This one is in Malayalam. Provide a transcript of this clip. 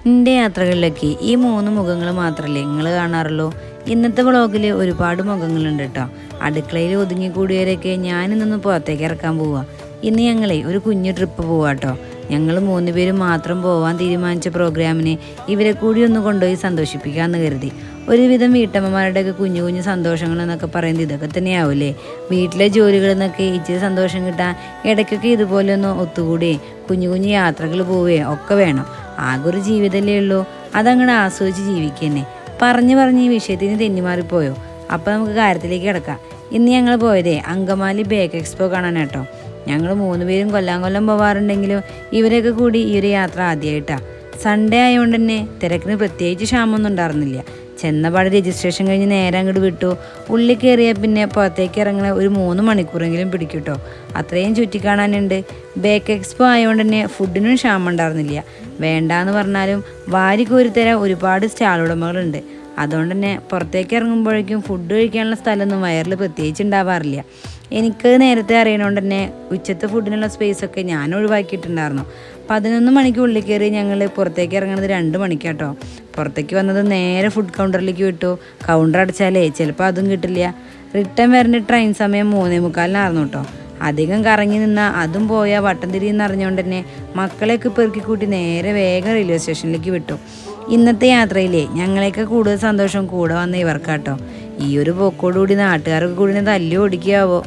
എൻ്റെ യാത്രകളിലൊക്കെ ഈ 3 മുഖങ്ങൾ മാത്രമല്ലേ നിങ്ങൾ കാണാറുള്ളൂ. ഇന്നത്തെ വ്ളോഗിൽ ഒരുപാട് മുഖങ്ങളുണ്ട് കേട്ടോ. അടുക്കളയിൽ ഒതുങ്ങിക്കൂടിയവരൊക്കെ ഞാനിന്നൊന്ന് പുറത്തേക്ക് ഇറക്കാൻ പോവാ. ഇന്ന് ഞങ്ങളെ ഒരു കുഞ്ഞു ട്രിപ്പ് പോവാട്ടോ. ഞങ്ങൾ 3 പേരും മാത്രം പോവാൻ തീരുമാനിച്ച പ്രോഗ്രാമിന് ഇവരെ കൂടി ഒന്ന് കൊണ്ടുപോയി സന്തോഷിപ്പിക്കാമെന്ന് കരുതി. ഒരുവിധം വീട്ടമ്മമാരുടെയൊക്കെ കുഞ്ഞു കുഞ്ഞു സന്തോഷങ്ങൾ എന്നൊക്കെ പറയുന്നത് ഇതൊക്കെ തന്നെയാവില്ലേ. വീട്ടിലെ ജോലികളിൽ നിന്നൊക്കെ ഇച്ചിരി സന്തോഷം കിട്ടാൻ ഇടയ്ക്കൊക്കെ ഇതുപോലെ ഒന്ന് ഒത്തുകൂടി കുഞ്ഞു കുഞ്ഞു യാത്രകൾ പോവുകയോ ഒക്കെ വേണം. ആകെ ഒരു ജീവിതമല്ലേ ഉള്ളൂ, അതങ്ങോട്ട് ആസ്വദിച്ച് ജീവിക്കന്നെ. പറഞ്ഞ് ഈ വിഷയത്തിന് തെന്നിമാറിപ്പോയോ. അപ്പോൾ നമുക്ക് കാര്യത്തിലേക്ക് കിടക്കാം. ഇന്ന് ഞങ്ങൾ പോയതേ അങ്കമാലി ബേക്ക് എക്സ്പോ കാണാനാട്ടോ. ഞങ്ങൾ 3 പേരും കൊല്ലം പോവാറുണ്ടെങ്കിലും ഇവരൊക്കെ കൂടി ഈ ഒരു യാത്ര ആദ്യമായിട്ടാണ്. സൺഡേ ആയതുകൊണ്ട് തന്നെ തിരക്കിന് പ്രത്യേകിച്ച് ക്ഷാമമൊന്നും ഉണ്ടായിരുന്നില്ല. ചെന്നപാട് രജിസ്ട്രേഷൻ കഴിഞ്ഞ് നേരെ അങ്ങോട്ട് വിട്ടു. ഉള്ളിൽ കയറിയാൽ പിന്നെ പുറത്തേക്ക് ഇറങ്ങണ ഒരു 3 മണിക്കൂറെങ്കിലും പിടിക്കും കേട്ടോ. അത്രയും ചുറ്റിക്കാണാനുണ്ട്. ബേക്ക് എക്സ്പോ ആയതുകൊണ്ട് തന്നെ ഫുഡിനും ക്ഷാമം ഉണ്ടായിരുന്നില്ല. വേണ്ടാന്ന് പറഞ്ഞാലും വാരിക്കോരി തരാൻ ഒരുപാട് സ്റ്റാൾ ഉടമകളുണ്ട്. അതുകൊണ്ട് തന്നെ പുറത്തേക്ക് ഇറങ്ങുമ്പോഴേക്കും ഫുഡ് കഴിക്കാനുള്ള സ്ഥലമൊന്നും വയറിൽ പ്രത്യേകിച്ച് ഉണ്ടാവാറില്ല. എനിക്ക് നേരത്തെ അറിയണോണ്ട് തന്നെ ഉച്ചത്തെ ഫുഡിനുള്ള സ്പേസൊക്കെ ഞാൻ ഒഴിവാക്കിയിട്ടുണ്ടായിരുന്നു. 11 മണിക്ക് ഉള്ളിൽ കയറി ഞങ്ങൾ പുറത്തേക്ക് ഇറങ്ങുന്നത് 2 മണിക്കാട്ടോ. പുറത്തേക്ക് വന്നത് നേരെ ഫുഡ് കൗണ്ടറിലേക്ക് വിട്ടു. കൗണ്ടർ അടച്ചാലേ ചിലപ്പോൾ അതും കിട്ടില്ല. റിട്ടേൺ വരേണ്ട ട്രെയിൻ സമയം 3:45 കേട്ടോ. അധികം കറങ്ങി നിന്നാൽ അതും പോയാൽ വട്ടം തിരിയെന്ന് അറിഞ്ഞുകൊണ്ട് തന്നെ മക്കളെയൊക്കെ പെറുക്കി കൂട്ടി നേരെ വേഗം റെയിൽവേ സ്റ്റേഷനിലേക്ക് വിട്ടു. ഇന്നത്തെ യാത്രയിലെ ഞങ്ങളെയൊക്കെ കൂടുതൽ സന്തോഷം കൂടെ വന്ന ഇവർക്കാട്ടോ. ഈ ഒരു പോക്കോടുകൂടി നാട്ടുകാരൊക്കെ കൂടി തല്ലി ഓടിക്കാവോ.